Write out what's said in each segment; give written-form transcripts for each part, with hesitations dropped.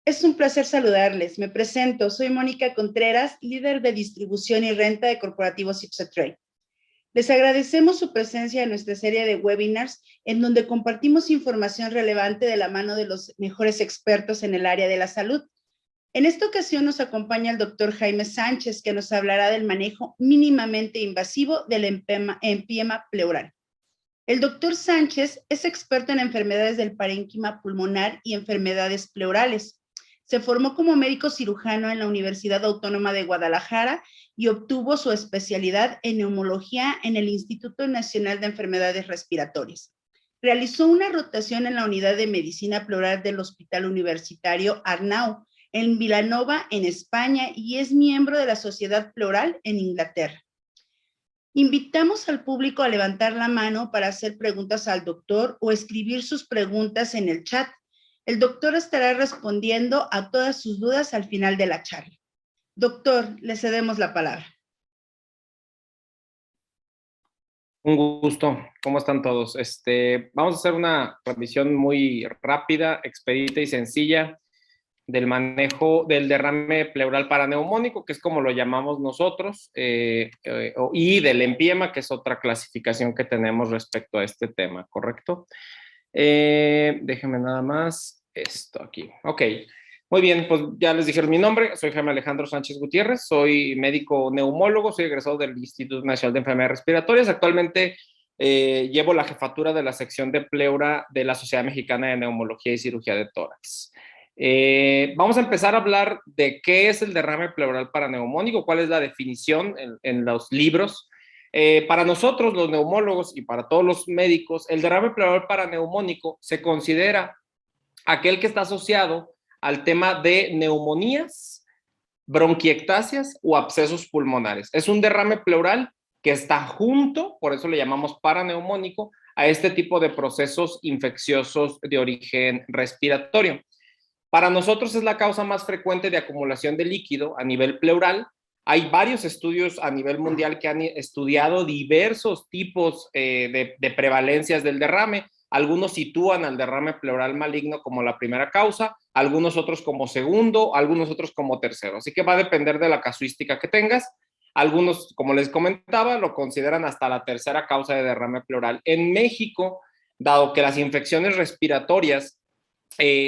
Es un placer saludarles. Me presento. Soy Mónica Contreras, líder de distribución y renta de corporativos Ipsotrade. Les agradecemos su presencia en nuestra serie de webinars en donde compartimos información relevante de la mano de los mejores expertos en el área de la salud. En esta ocasión nos acompaña el doctor Jaime Sánchez, que nos hablará del manejo mínimamente invasivo del empiema pleural. El doctor Sánchez es experto en enfermedades del parénquima pulmonar y enfermedades pleurales. Se formó como médico cirujano en la Universidad Autónoma de Guadalajara y obtuvo su especialidad en neumología en el Instituto Nacional de Enfermedades Respiratorias. Realizó una rotación en la unidad de medicina pleural del Hospital Universitario Arnau, en Vilanova, en España, y es miembro de la Sociedad Pleural en Inglaterra. Invitamos al público a levantar la mano para hacer preguntas al doctor o escribir sus preguntas en el chat. El doctor estará respondiendo a todas sus dudas al final de la charla. Doctor, le cedemos la palabra. Un gusto. ¿Cómo están todos? Vamos a hacer una revisión muy rápida, expedita y sencilla del manejo del derrame pleural paraneumónico, que es como lo llamamos nosotros, y del empiema, que es otra clasificación que tenemos respecto a este tema, ¿correcto? Déjenme nada más esto aquí. Ok, muy bien, pues ya les dijeron mi nombre, soy Jaime Alejandro Sánchez Gutiérrez, soy médico neumólogo, soy egresado del Instituto Nacional de Enfermedades Respiratorias. Actualmente llevo la jefatura de la sección de pleura de la Sociedad Mexicana de Neumología y Cirugía de Tórax. Vamos a empezar a hablar de qué es el derrame pleural paraneumónico, cuál es la definición en los libros. Para nosotros, los neumólogos, y para todos los médicos, el derrame pleural paraneumónico se considera aquel que está asociado al tema de neumonías, bronquiectasias o abscesos pulmonares. Es un derrame pleural que está junto, por eso le llamamos paraneumónico, a este tipo de procesos infecciosos de origen respiratorio. Para nosotros es la causa más frecuente de acumulación de líquido a nivel pleural. Hay varios estudios a nivel mundial que han estudiado diversos tipos de prevalencias del derrame. Algunos sitúan al derrame pleural maligno como la primera causa, algunos otros como segundo, algunos otros como tercero. Así que va a depender de la casuística que tengas. Algunos, como les comentaba, lo consideran hasta la tercera causa de derrame pleural. En México, dado que las infecciones respiratorias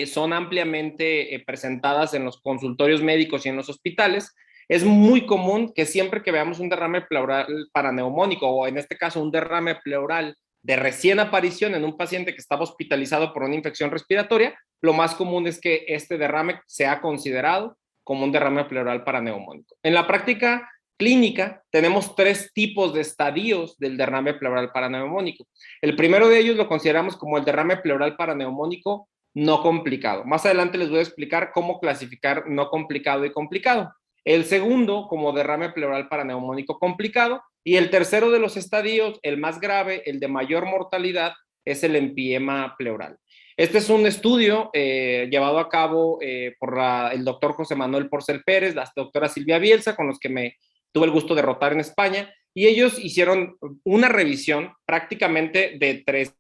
son ampliamente presentadas en los consultorios médicos y en los hospitales, es muy común que siempre que veamos un derrame pleural paraneumónico, o en este caso un derrame pleural de recién aparición en un paciente que estaba hospitalizado por una infección respiratoria, lo más común es que este derrame sea considerado como un derrame pleural paraneumónico. En la práctica clínica tenemos tres tipos de estadios del derrame pleural paraneumónico. El primero de ellos lo consideramos como el derrame pleural paraneumónico no complicado. Más adelante les voy a explicar cómo clasificar no complicado y complicado. El segundo como derrame pleural paraneumónico complicado, y el tercero de los estadios, el más grave, el de mayor mortalidad, es el empiema pleural. Este es un estudio llevado a cabo por el doctor José Manuel Porcel Pérez, la doctora Silvia Bielsa, con los que me tuve el gusto de rotar en España, y ellos hicieron una revisión prácticamente de 3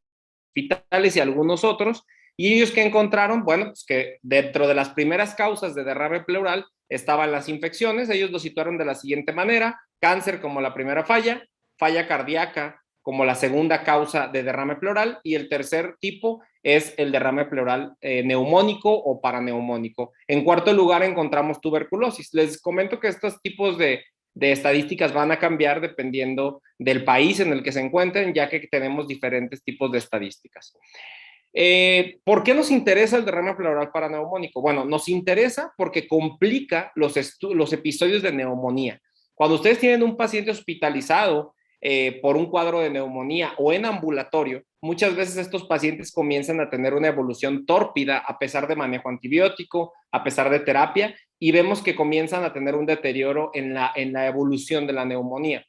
hospitales y algunos otros. ¿Y ellos qué encontraron? Bueno, pues que dentro de las primeras causas de derrame pleural estaban las infecciones. Ellos lo situaron de la siguiente manera: cáncer como la primera falla, falla cardíaca como la segunda causa de derrame pleural, y el tercer tipo es el derrame pleural neumónico o paraneumónico. En cuarto lugar encontramos tuberculosis. Les comento que estos tipos de estadísticas van a cambiar dependiendo del país en el que se encuentren, ya que tenemos diferentes tipos de estadísticas. ¿Por qué nos interesa el derrame pleural paraneumónico? Bueno, nos interesa porque complica los episodios de neumonía. Cuando ustedes tienen un paciente hospitalizado por un cuadro de neumonía o en ambulatorio, muchas veces estos pacientes comienzan a tener una evolución tórpida a pesar de manejo antibiótico, a pesar de terapia, y vemos que comienzan a tener un deterioro en la evolución de la neumonía.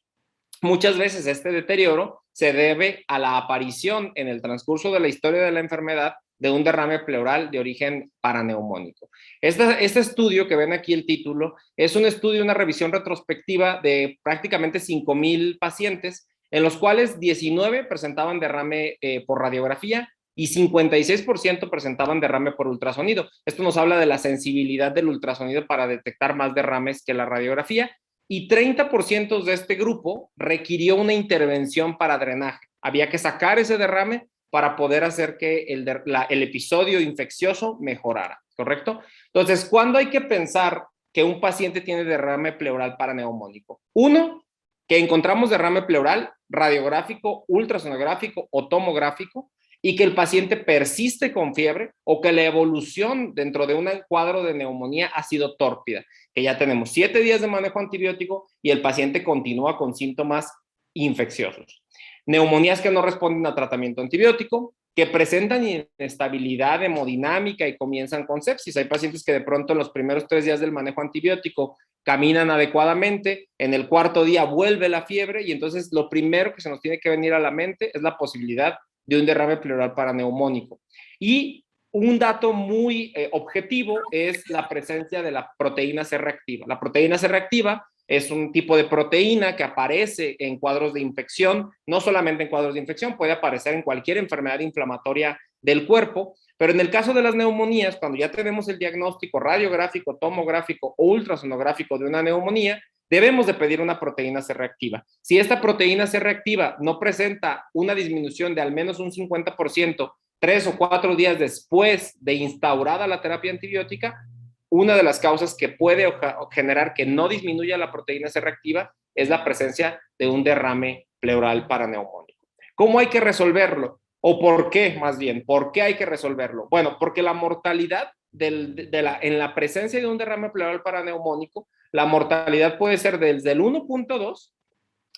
Muchas veces este deterioro se debe a la aparición en el transcurso de la historia de la enfermedad de un derrame pleural de origen paraneumónico. Este estudio que ven aquí el título es un estudio, una revisión retrospectiva de prácticamente 5,000 pacientes, en los cuales 19 presentaban derrame por radiografía y 56% presentaban derrame por ultrasonido. Esto nos habla de la sensibilidad del ultrasonido para detectar más derrames que la radiografía, y 30% de este grupo requirió una intervención para drenaje. Había que sacar ese derrame para poder hacer que el episodio infeccioso mejorara, ¿correcto? Entonces, ¿cuándo hay que pensar que un paciente tiene derrame pleural paraneumónico? Uno, que encontramos derrame pleural radiográfico, ultrasonográfico o tomográfico, y que el paciente persiste con fiebre, o que la evolución dentro de un cuadro de neumonía ha sido tórpida, que ya tenemos 7 días de manejo antibiótico y el paciente continúa con síntomas infecciosos. Neumonías que no responden a tratamiento antibiótico, que presentan inestabilidad hemodinámica y comienzan con sepsis. Hay pacientes que de pronto en los primeros 3 días del manejo antibiótico caminan adecuadamente, en el 4.º día vuelve la fiebre, y entonces lo primero que se nos tiene que venir a la mente es la posibilidad de un derrame pleural paraneumónico. Y un dato muy objetivo es la presencia de la proteína C reactiva. La proteína C reactiva es un tipo de proteína que aparece en cuadros de infección, no solamente en cuadros de infección, puede aparecer en cualquier enfermedad inflamatoria del cuerpo, pero en el caso de las neumonías, cuando ya tenemos el diagnóstico radiográfico, tomográfico o ultrasonográfico de una neumonía, debemos de pedir una proteína C reactiva. Si esta proteína C reactiva no presenta una disminución de al menos un 50%, 3 o 4 días después de instaurada la terapia antibiótica, una de las causas que puede generar que no disminuya la proteína C reactiva es la presencia de un derrame pleural paraneumónico. ¿Cómo hay que resolverlo? ¿O por qué, más bien? ¿Por qué hay que resolverlo? Bueno, porque la mortalidad en la presencia de un derrame pleural paraneumónico, la mortalidad puede ser desde el 1.2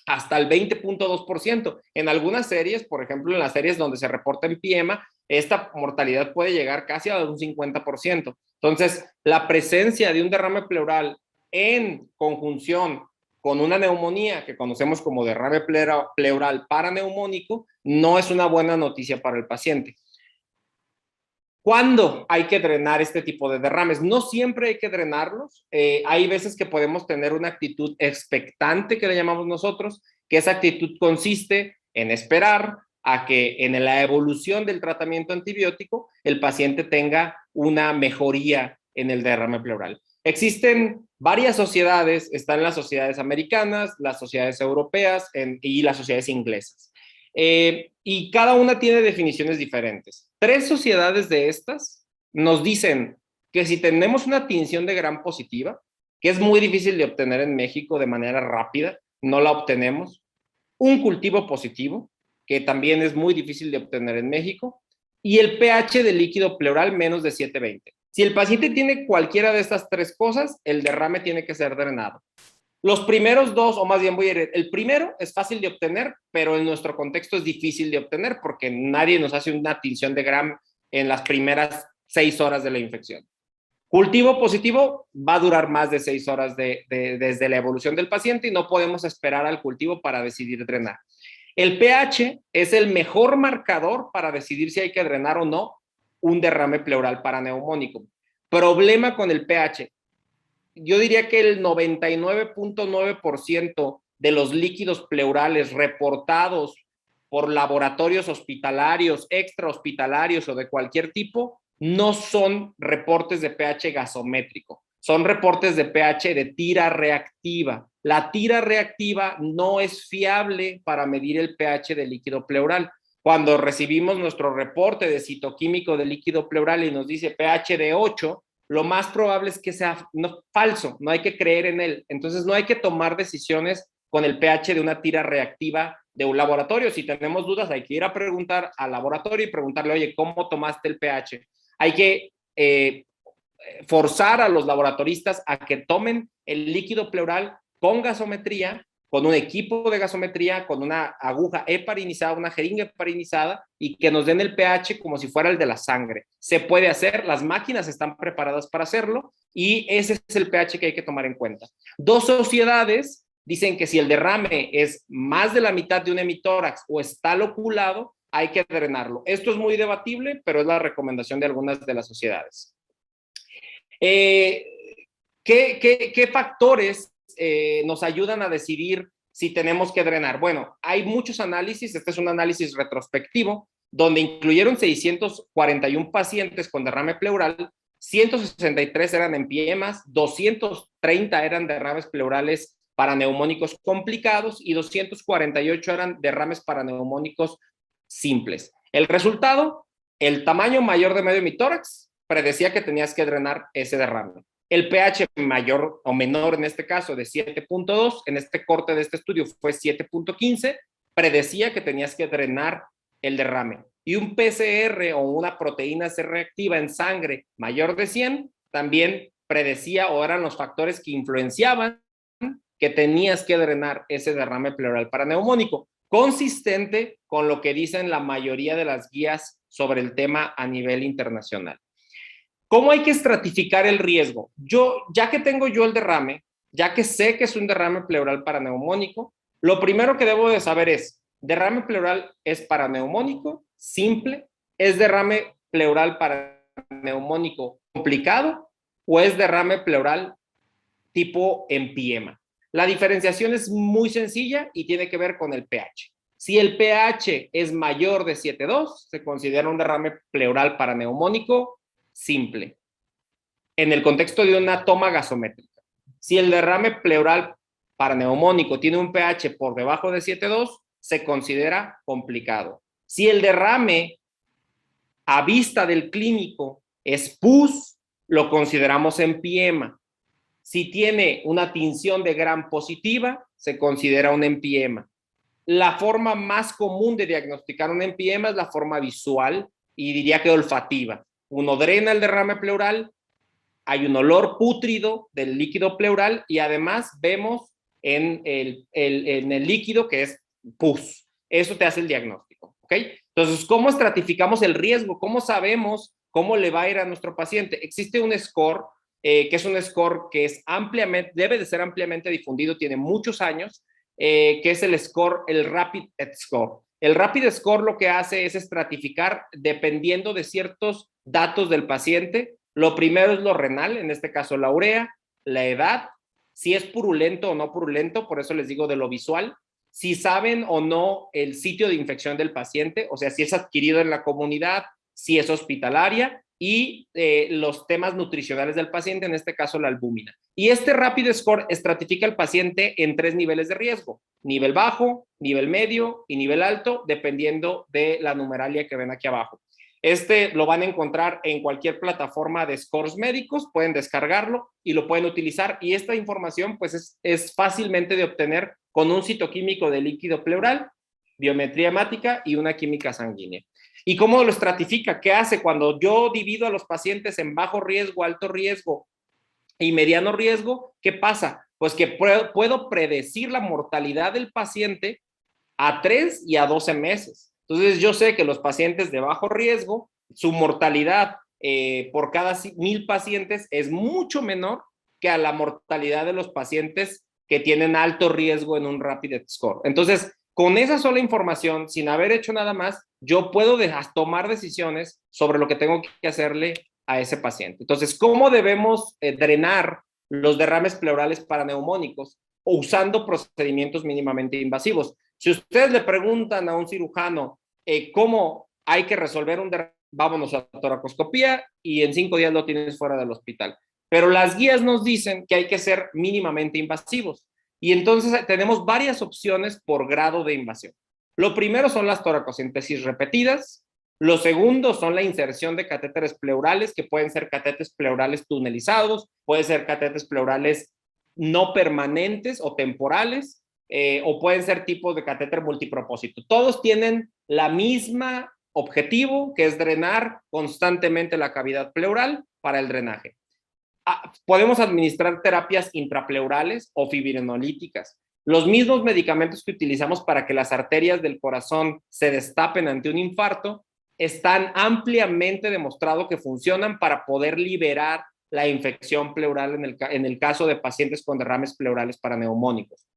hasta el 20.2%. En algunas series, por ejemplo, en las series donde se reporta en PIEMA, esta mortalidad puede llegar casi a un 50%. Entonces, la presencia de un derrame pleural en conjunción con una neumonía que conocemos como derrame pleural paraneumónico no es una buena noticia para el paciente. ¿Cuándo hay que drenar este tipo de derrames? No siempre hay que drenarlos. Hay veces que podemos tener una actitud expectante, que le llamamos nosotros, que esa actitud consiste en esperar a que en la evolución del tratamiento antibiótico el paciente tenga una mejoría en el derrame pleural. Existen varias sociedades, están las sociedades americanas, las sociedades europeas y las sociedades inglesas. Y cada una tiene definiciones diferentes. 3 sociedades de estas nos dicen que si tenemos una tinción de Gram positiva, que es muy difícil de obtener en México de manera rápida, no la obtenemos, un cultivo positivo, que también es muy difícil de obtener en México, y el pH del líquido pleural menos de 720. Si el paciente tiene cualquiera de estas 3 cosas, el derrame tiene que ser drenado. Los primeros 2, o más bien voy a ir, el primero es fácil de obtener, pero en nuestro contexto es difícil de obtener porque nadie nos hace una tinción de Gram en las primeras 6 horas de la infección. Cultivo positivo va a durar más de 6 horas desde la evolución del paciente y no podemos esperar al cultivo para decidir drenar. El pH es el mejor marcador para decidir si hay que drenar o no un derrame pleural paraneumónico. Problema con el pH. Yo diría que el 99.9% de los líquidos pleurales reportados por laboratorios hospitalarios, extrahospitalarios o de cualquier tipo, no son reportes de pH gasométrico, son reportes de pH de tira reactiva. La tira reactiva no es fiable para medir el pH del líquido pleural. Cuando recibimos nuestro reporte de citoquímico del líquido pleural y nos dice pH de 8, lo más probable es que sea falso, no hay que creer en él. Entonces no hay que tomar decisiones con el pH de una tira reactiva de un laboratorio. Si tenemos dudas, hay que ir a preguntar al laboratorio y preguntarle, oye, ¿cómo tomaste el pH? Hay que forzar a los laboratoristas a que tomen el líquido pleural con gasometría, con un equipo de gasometría, con una aguja heparinizada, una jeringa heparinizada, y que nos den el pH como si fuera el de la sangre. Se puede hacer, las máquinas están preparadas para hacerlo, y ese es el pH que hay que tomar en cuenta. 2 sociedades dicen que si el derrame es más de la mitad de un hemitórax o está loculado, hay que drenarlo. Esto es muy debatible, pero es la recomendación de algunas de las sociedades. ¿Qué factores nos ayudan a decidir si tenemos que drenar? Bueno, hay muchos análisis, este es un análisis retrospectivo, donde incluyeron 641 pacientes con derrame pleural, 163 eran empiemas, 230 eran derrames pleurales paraneumónicos complicados y 248 eran derrames paraneumónicos simples. El resultado, el tamaño mayor de medio hemitórax predecía que tenías que drenar ese derrame. El pH mayor o menor en este caso de 7.2, en este corte de este estudio fue 7.15, predecía que tenías que drenar el derrame. Y un PCR o una proteína C reactiva en sangre mayor de 100 también predecía o eran los factores que influenciaban que tenías que drenar ese derrame pleural paraneumónico, consistente con lo que dicen la mayoría de las guías sobre el tema a nivel internacional. ¿Cómo hay que estratificar el riesgo? Ya que tengo yo el derrame, ya que sé que es un derrame pleural paraneumónico, lo primero que debo de saber es, ¿derrame pleural es paraneumónico, simple? ¿Es derrame pleural paraneumónico complicado? ¿O es derrame pleural tipo empiema? La diferenciación es muy sencilla y tiene que ver con el pH. Si el pH es mayor de 7.2, se considera un derrame pleural paraneumónico simple, en el contexto de una toma gasométrica. Si el derrame pleural paraneumónico tiene un pH por debajo de 7.2, se considera complicado. Si el derrame a vista del clínico es pus, lo consideramos empiema. Si tiene una tinción de Gram positiva, se considera un empiema. La forma más común de diagnosticar un empiema es la forma visual y diría que olfativa. Uno drena el derrame pleural, hay un olor pútrido del líquido pleural y además vemos en el líquido que es pus. Eso te hace el diagnóstico, ¿ok? Entonces, ¿cómo estratificamos el riesgo? ¿Cómo sabemos cómo le va a ir a nuestro paciente? Existe un score, que es un score que es debe de ser ampliamente difundido, tiene muchos años, que es el score, el Rapid Score. El Rapid Score lo que hace es estratificar dependiendo de ciertos datos del paciente. Lo primero es lo renal, en este caso la urea, la edad, si es purulento o no purulento, por eso les digo de lo visual, si saben o no el sitio de infección del paciente, o sea, si es adquirido en la comunidad, si es hospitalaria, y los temas nutricionales del paciente, en este caso la albúmina. Y este Rapid Score estratifica al paciente en 3 niveles de riesgo: nivel bajo, nivel medio y nivel alto, dependiendo de la numeralia que ven aquí abajo. Este lo van a encontrar en cualquier plataforma de scores médicos, pueden descargarlo y lo pueden utilizar. Y esta información pues es fácilmente de obtener con un citoquímico de líquido pleural, biometría hemática y una química sanguínea. ¿Y cómo lo estratifica? ¿Qué hace? Cuando yo divido a los pacientes en bajo riesgo, alto riesgo y mediano riesgo, ¿qué pasa? Pues que puedo predecir la mortalidad del paciente a 3 y a 12 meses. Entonces, yo sé que los pacientes de bajo riesgo, su mortalidad por cada 1,000 pacientes es mucho menor que a la mortalidad de los pacientes que tienen alto riesgo en un Rapid Score. Entonces, con esa sola información, sin haber hecho nada más, yo puedo tomar decisiones sobre lo que tengo que hacerle a ese paciente. Entonces, ¿cómo debemos drenar los derrames pleurales paraneumónicos? Usando procedimientos mínimamente invasivos. Si ustedes le preguntan a un cirujano cómo hay que resolver un derrame, vámonos a toracoscopía y en 5 días lo tienes fuera del hospital. Pero las guías nos dicen que hay que ser mínimamente invasivos. Y entonces tenemos varias opciones por grado de invasión. Lo primero son las toracocentesis repetidas. Lo segundo son la inserción de catéteres pleurales, que pueden ser catéteres pleurales tunelizados, pueden ser catéteres pleurales no permanentes o temporales, o pueden ser tipos de catéter multipropósito. Todos tienen la misma objetivo, que es drenar constantemente la cavidad pleural para el drenaje. Podemos administrar terapias intrapleurales o fibrinolíticas. Los mismos medicamentos que utilizamos para que las arterias del corazón se destapen ante un infarto están ampliamente demostrado que funcionan para poder liberar la infección pleural en el caso de pacientes con derrames pleurales paraneumónicos.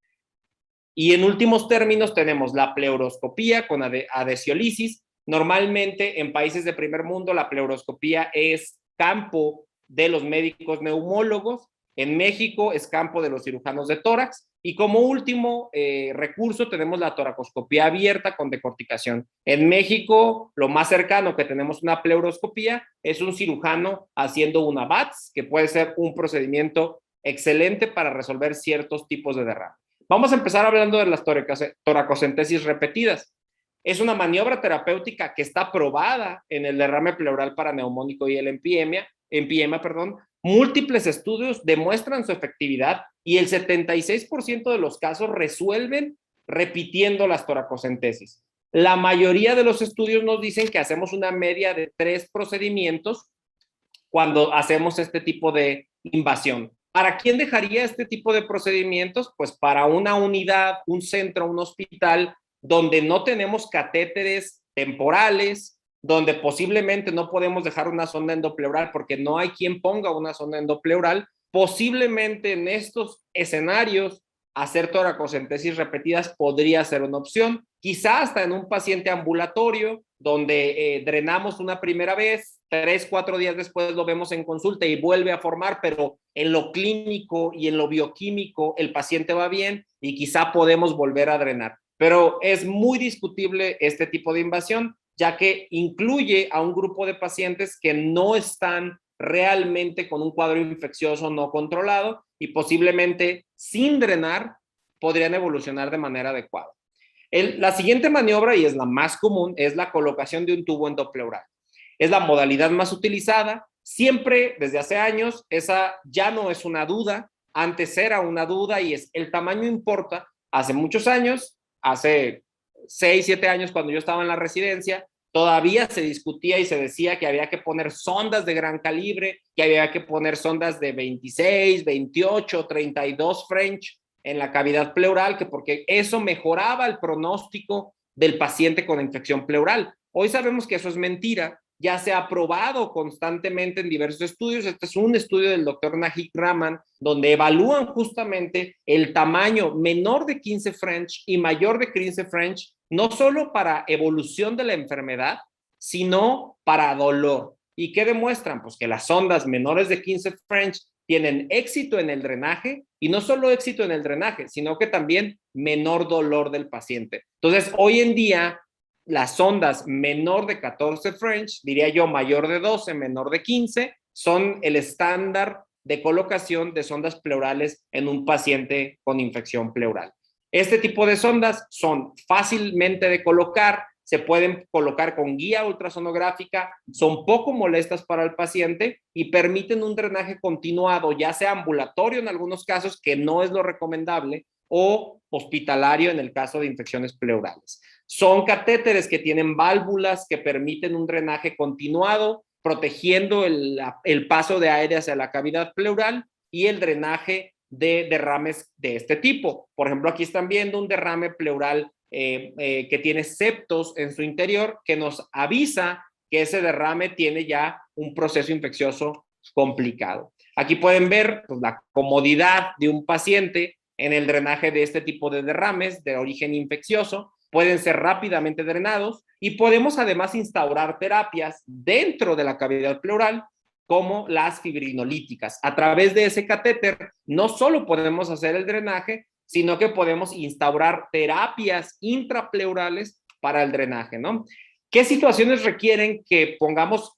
Y en últimos términos tenemos la pleuroscopía con adhesiolisis. Normalmente en países de primer mundo la pleuroscopía es campo de los médicos neumólogos En México es campo de los cirujanos de tórax. Y como último recurso tenemos la toracoscopía abierta con decorticación. En México, lo más cercano que tenemos una pleuroscopía es un cirujano haciendo una BATS, que puede ser un procedimiento excelente para resolver ciertos tipos de derrame. Vamos a empezar hablando de las toracocentesis repetidas. Es una maniobra terapéutica que está probada en el derrame pleural paraneumónico y el empiema. Múltiples estudios demuestran su efectividad y el 76% de los casos resuelven repitiendo las toracocentesis. La mayoría de los estudios nos dicen que hacemos una media de 3 procedimientos cuando hacemos este tipo de invasión. ¿Para quién dejaría este tipo de procedimientos? Pues para una unidad, un centro, un hospital donde no tenemos catéteres temporales, donde posiblemente no podemos dejar una sonda endopleural porque no hay quien ponga una sonda endopleural. Posiblemente en estos escenarios hacer toracocentesis repetidas podría ser una opción. Quizá hasta en un paciente ambulatorio donde drenamos una primera vez, 3, 4 días después lo vemos en consulta y vuelve a formar, pero en lo clínico y en lo bioquímico el paciente va bien y quizá podemos volver a drenar. Pero es muy discutible este tipo de invasión, ya que incluye a un grupo de pacientes que no están realmente con un cuadro infeccioso no controlado y posiblemente sin drenar podrían evolucionar de manera adecuada. La siguiente maniobra, y es la más común, es la colocación de un tubo endopleural. Es la modalidad más utilizada. Siempre, desde hace años, esa ya no es una duda. Antes era una duda y el tamaño importa. Hace muchos años, hace 6, 7 años cuando yo estaba en la residencia, todavía se discutía y se decía que había que poner sondas de gran calibre, que había que poner sondas de 26, 28, 32 French en la cavidad pleural, que porque eso mejoraba el pronóstico del paciente con infección pleural. Hoy sabemos que eso es mentira, ya se ha probado constantemente en diversos estudios. Este es un estudio del doctor Najik Rahman, donde evalúan justamente el tamaño menor de 15 French y mayor de 15 French, no solo para evolución de la enfermedad, sino para dolor. ¿Y qué demuestran? Pues que las sondas menores de 15 French tienen éxito en el drenaje, y no solo éxito en el drenaje, sino que también menor dolor del paciente. Entonces, hoy en día, las sondas menor de 14 French, diría yo mayor de 12, menor de 15, son el estándar de colocación de sondas pleurales en un paciente con infección pleural. Este tipo de sondas son fácilmente de colocar, se pueden colocar con guía ultrasonográfica, son poco molestas para el paciente y permiten un drenaje continuado, ya sea ambulatorio en algunos casos, que no es lo recomendable, o hospitalario en el caso de infecciones pleurales. Son catéteres que tienen válvulas que permiten un drenaje continuado, protegiendo el paso de aire hacia la cavidad pleural y el drenaje de derrames de este tipo. Por ejemplo, aquí están viendo un derrame pleural que tiene septos en su interior, que nos avisa que ese derrame tiene ya un proceso infeccioso complicado. Aquí pueden ver pues, la comodidad de un paciente en el drenaje de este tipo de derrames de origen infeccioso. Pueden ser rápidamente drenados y podemos además instaurar terapias dentro de la cavidad pleural como las fibrinolíticas. A través de ese catéter no solo podemos hacer el drenaje, sino que podemos instaurar terapias intrapleurales para el drenaje, ¿no? ¿Qué situaciones requieren que pongamos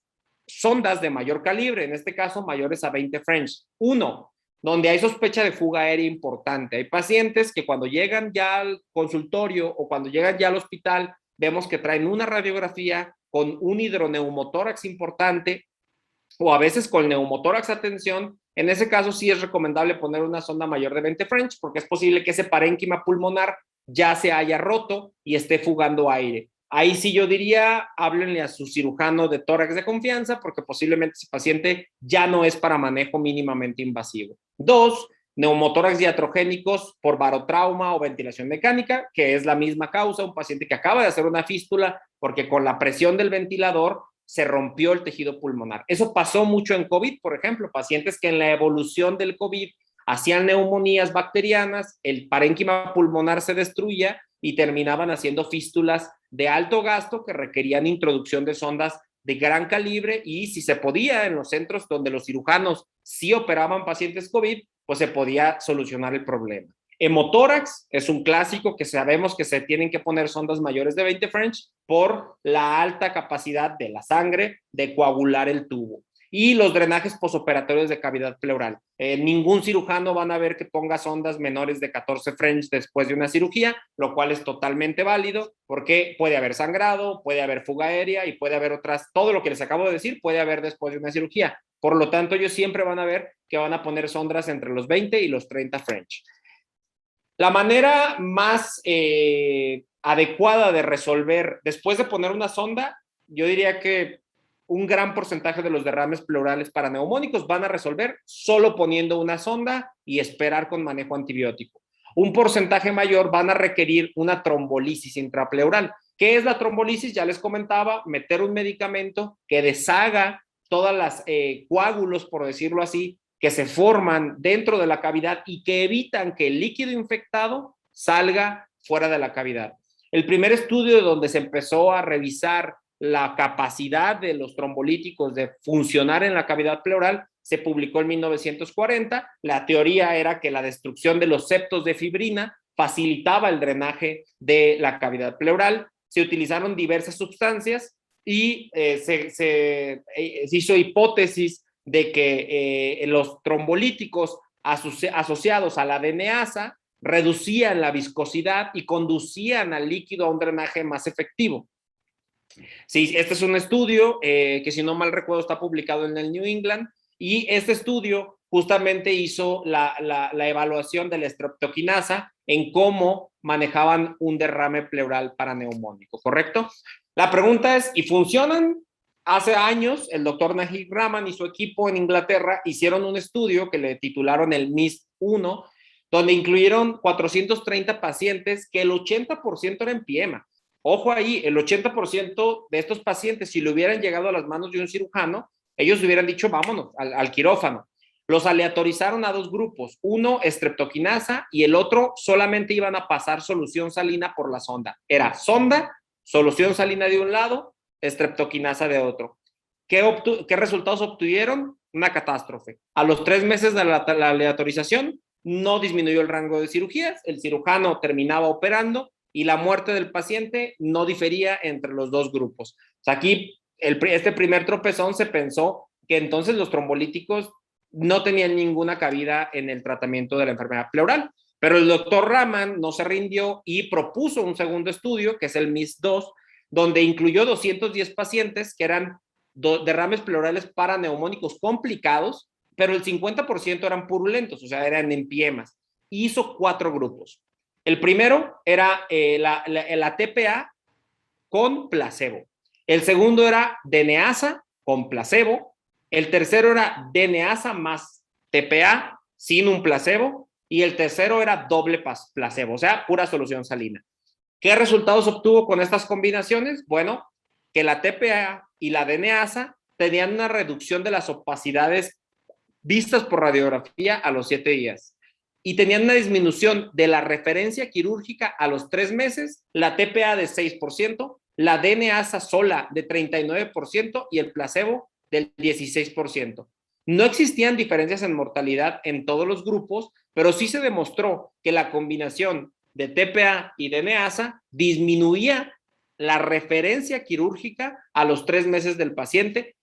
sondas de mayor calibre, en este caso mayores a 20 French? Uno, donde hay sospecha de fuga aérea importante. Hay pacientes que cuando llegan ya al consultorio o cuando llegan ya al hospital, vemos que traen una radiografía con un hidroneumotórax importante o a veces con neumotórax a tensión. En ese caso sí es recomendable poner una sonda mayor de 20 French porque es posible que ese parénquima pulmonar ya se haya roto y esté fugando aire. Ahí sí yo diría, háblenle a su cirujano de tórax de confianza porque posiblemente ese paciente ya no es para manejo mínimamente invasivo. 2, neumotórax iatrogénicos por barotrauma o ventilación mecánica, que es la misma causa, un paciente que acaba de hacer una fístula porque con la presión del ventilador se rompió el tejido pulmonar. Eso pasó mucho en COVID, por ejemplo, pacientes que en la evolución del COVID hacían neumonías bacterianas, el parénquima pulmonar se destruía y terminaban haciendo fístulas de alto gasto que requerían introducción de sondas de gran calibre y si se podía en los centros donde los cirujanos sí operaban pacientes COVID, pues se podía solucionar el problema. Hemotórax es un clásico que sabemos que se tienen que poner sondas mayores de 20 French por la alta capacidad de la sangre de coagular el tubo. Y los drenajes posoperatorios de cavidad pleural. Ningún cirujano van a ver que ponga sondas menores de 14 French después de una cirugía, lo cual es totalmente válido porque puede haber sangrado, puede haber fuga aérea y puede haber otras, todo lo que les acabo de decir puede haber después de una cirugía. Por lo tanto, ellos siempre van a ver que van a poner sondas entre los 20 y los 30 French. La manera más adecuada de resolver, después de poner una sonda, yo diría que un gran porcentaje de los derrames pleurales paraneumónicos van a resolver solo poniendo una sonda y esperar con manejo antibiótico. Un porcentaje mayor van a requerir una trombolisis intrapleural. ¿Qué es la trombolisis? Ya les comentaba, meter un medicamento que deshaga todas las coágulos, por decirlo así, que se forman dentro de la cavidad y que evitan que el líquido infectado salga fuera de la cavidad. El primer estudio donde se empezó a revisar la capacidad de los trombolíticos de funcionar en la cavidad pleural se publicó en 1940. La teoría era que la destrucción de los septos de fibrina facilitaba el drenaje de la cavidad pleural. Se utilizaron diversas sustancias y se hizo hipótesis de que los trombolíticos asociados a la DNasa reducían la viscosidad y conducían al líquido a un drenaje más efectivo. Sí, este es un estudio que, si no mal recuerdo, está publicado en el New England, y este estudio justamente hizo la evaluación de la streptokinasa en cómo manejaban un derrame pleural paraneumónico, ¿correcto? La pregunta es, ¿y funcionan? Hace años, el doctor Najib Rahman y su equipo en Inglaterra hicieron un estudio que le titularon el MIST-1, donde incluyeron 430 pacientes que el 80% era empiema. Ojo ahí, el 80% de estos pacientes, si le hubieran llegado a las manos de un cirujano, ellos hubieran dicho, vámonos al quirófano. Los aleatorizaron a dos grupos, uno streptokinasa y el otro solamente iban a pasar solución salina por la sonda. Era sonda, solución salina de un lado, streptokinasa de otro. ¿Qué resultados obtuvieron? Una catástrofe. A los 3 meses de la aleatorización, no disminuyó el rango de cirugías, el cirujano terminaba operando y la muerte del paciente no difería entre los dos grupos. O sea, aquí, este primer tropezón se pensó que entonces los trombolíticos no tenían ninguna cabida en el tratamiento de la enfermedad pleural. Pero el doctor Rahman no se rindió y propuso un segundo estudio, que es el MIST-2, donde incluyó 210 pacientes que eran derrames pleurales paraneumónicos complicados, pero el 50% eran purulentos, o sea, eran empiemas. Hizo 4 grupos. El primero era la TPA con placebo. El segundo era DNasa con placebo. El tercero era DNasa más TPA sin un placebo. Y el tercero era doble placebo, o sea, pura solución salina. ¿Qué resultados obtuvo con estas combinaciones? Bueno, que la TPA y la DNasa tenían una reducción de las opacidades vistas por radiografía a los 7 días. Y tenían una disminución de la referencia quirúrgica a los 3 meses, la TPA de 6%, la DNasa sola de 39% y el placebo del 16%. No existían diferencias en mortalidad en todos los grupos, pero sí se demostró que la combinación de TPA y DNasa disminuía la referencia quirúrgica a los 3 meses del paciente,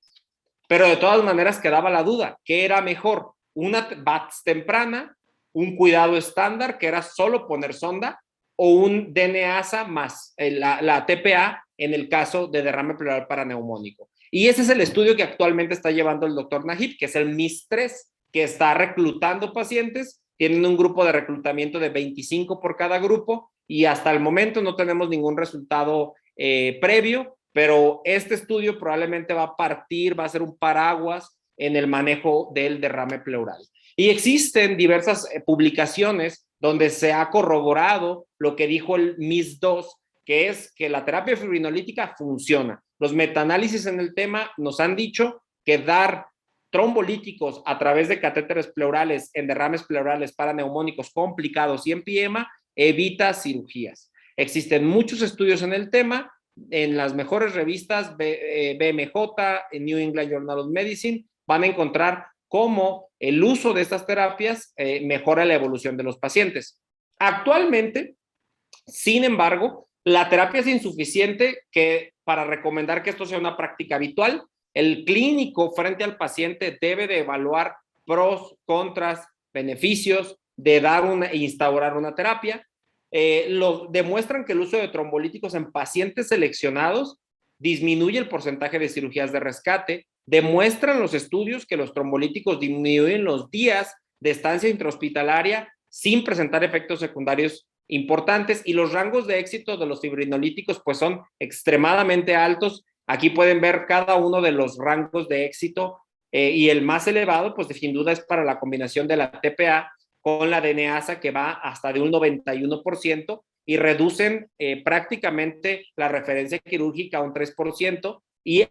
pero de todas maneras quedaba la duda, ¿qué era mejor? ¿Una VATS temprana, un cuidado estándar que era solo poner sonda, o un DNasa más la TPA en el caso de derrame pleural paraneumónico? Y ese es el estudio que actualmente está llevando el doctor Najib, que es el MIST-3, que está reclutando pacientes. Tienen un grupo de reclutamiento de 25 por cada grupo y hasta el momento no tenemos ningún resultado previo, pero este estudio probablemente va a ser un paraguas en el manejo del derrame pleural. Y existen diversas publicaciones donde se ha corroborado lo que dijo el MIST-2, que es que la terapia fibrinolítica funciona. Los metaanálisis en el tema nos han dicho que dar trombolíticos a través de catéteres pleurales en derrames pleurales paraneumónicos complicados y empiema evita cirugías. Existen muchos estudios en el tema en las mejores revistas, BMJ, en New England Journal of Medicine, van a encontrar cómo el uso de estas terapias mejora la evolución de los pacientes. Actualmente, sin embargo, la terapia es insuficiente para recomendar que esto sea una práctica habitual. El clínico frente al paciente debe de evaluar pros, contras, beneficios de instaurar una terapia. Demuestran que el uso de trombolíticos en pacientes seleccionados disminuye el porcentaje de cirugías de rescate. Demuestran los estudios que los trombolíticos disminuyen los días de estancia intrahospitalaria sin presentar efectos secundarios importantes, y los rangos de éxito de los fibrinolíticos pues son extremadamente altos. Aquí pueden ver cada uno de los rangos de éxito y el más elevado pues sin duda es para la combinación de la TPA con la DNAsa, que va hasta de un 91% y reducen prácticamente la referencia quirúrgica a un 3%, y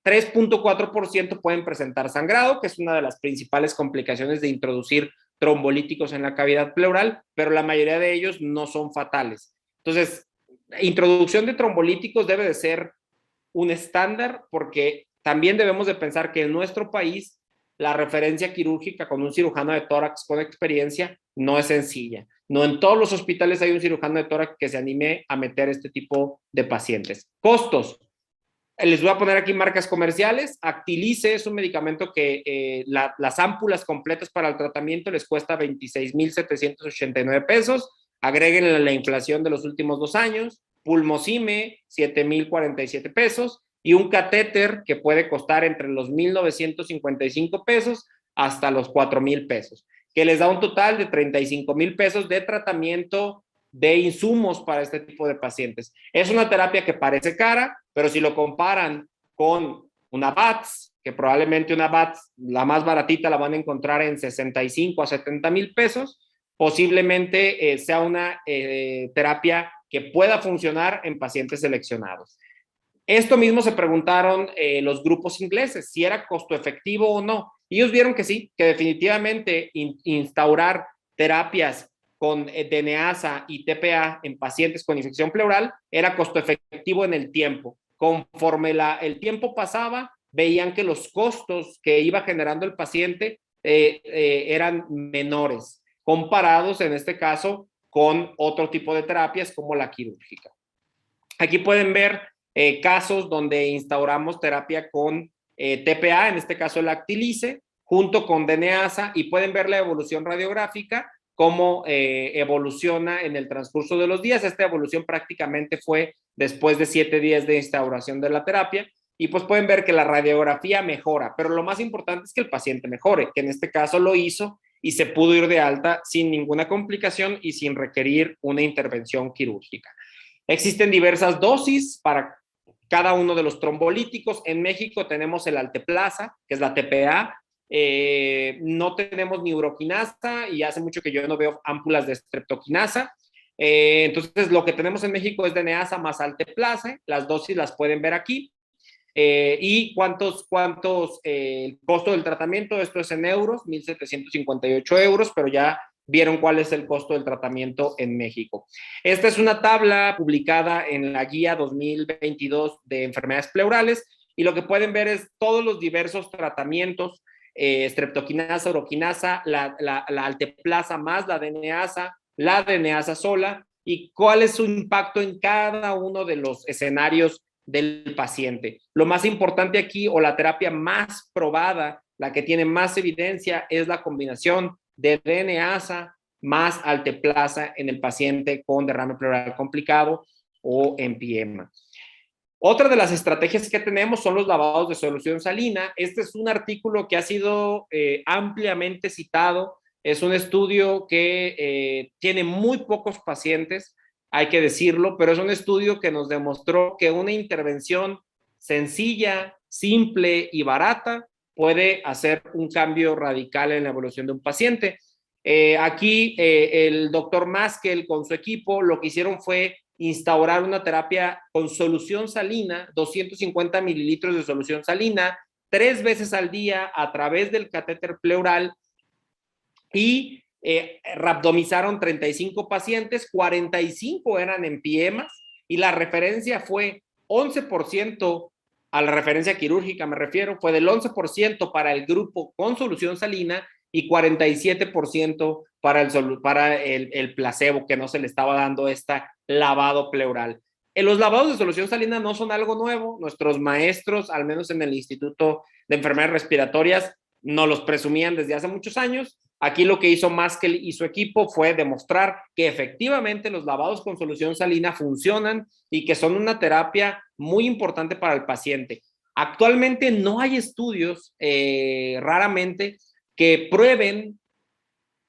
3.4% pueden presentar sangrado, que es una de las principales complicaciones de introducir trombolíticos en la cavidad pleural, pero la mayoría de ellos no son fatales. Entonces, introducción de trombolíticos debe de ser un estándar, porque también debemos de pensar que en nuestro país la referencia quirúrgica con un cirujano de tórax con experiencia no es sencilla. No en todos los hospitales hay un cirujano de tórax que se anime a meter este tipo de pacientes. Costos. Les voy a poner aquí marcas comerciales. Actilice es un medicamento que las ámpulas completas para el tratamiento les cuesta 26,789 pesos. Agréguenle la inflación de los últimos 2 años. Pulmocime, 7,047 pesos. Y un catéter que puede costar entre los 1,955 pesos hasta los 4,000 pesos, que les da un total de 35,000 pesos de tratamiento de insumos para este tipo de pacientes. Es una terapia que parece cara, pero si lo comparan con una BATS, que probablemente una BATS, la más baratita, la van a encontrar en 65 a 70,000 pesos, posiblemente sea una terapia que pueda funcionar en pacientes seleccionados. Esto mismo se preguntaron los grupos ingleses, si era costo efectivo o no. Y ellos vieron que sí, que definitivamente instaurar terapias con DNAsa y TPA en pacientes con infección pleural era costo efectivo en el tiempo. Conforme el tiempo pasaba, veían que los costos que iba generando el paciente eran menores, comparados en este caso con otro tipo de terapias como la quirúrgica. Aquí pueden ver casos donde instauramos terapia con TPA, en este caso el Actilice, junto con DNAsa, y pueden ver la evolución radiográfica, cómo evoluciona en el transcurso de los días. Esta evolución prácticamente fue después de 7 días de instauración de la terapia, y pues pueden ver que la radiografía mejora, pero lo más importante es que el paciente mejore, que en este caso lo hizo y se pudo ir de alta sin ninguna complicación y sin requerir una intervención quirúrgica. Existen diversas dosis para cada uno de los trombolíticos. En México tenemos el Alteplasa, que es la TPA. No tenemos ni uroquinasa y hace mucho que yo no veo ámpulas de streptoquinasa. Entonces, lo que tenemos en México es DNAsa más Alteplasa. Las dosis las pueden ver aquí. ¿Y cuántos el costo del tratamiento? Esto es en euros, 1,758 euros, pero ya vieron cuál es el costo del tratamiento en México. Esta es una tabla publicada en la guía 2022 de enfermedades pleurales, y lo que pueden ver es todos los diversos tratamientos, streptoquinasa, uroquinasa, la Alteplasa más la DNAsa sola, y cuál es su impacto en cada uno de los escenarios del paciente. Lo más importante aquí, o la terapia más probada, la que tiene más evidencia, es la combinación de DNAsa más Alteplasa en el paciente con derrame pleural complicado o empiema. Otra de las estrategias que tenemos son los lavados de solución salina. Este es un artículo que ha sido ampliamente citado. Es un estudio que tiene muy pocos pacientes, hay que decirlo, pero es un estudio que nos demostró que una intervención sencilla, simple y barata puede hacer un cambio radical en la evolución de un paciente. Aquí el doctor Maskell con su equipo lo que hicieron fue instaurar una terapia con solución salina, 250 mililitros de solución salina, 3 veces al día a través del catéter pleural, y rabdomizaron 35 pacientes, 45 eran empiemas, y la referencia fue 11% a la referencia quirúrgica, me refiero, fue del 11% para el grupo con solución salina y 47% para el placebo, que no se le estaba dando este lavado pleural. Los lavados de solución salina no son algo nuevo. Nuestros maestros, al menos en el Instituto de Enfermedades Respiratorias, nos los presumían desde hace muchos años. Aquí lo que hizo Maskell y su equipo fue demostrar que efectivamente los lavados con solución salina funcionan y que son una terapia muy importante para el paciente. Actualmente no hay estudios, raramente, que prueben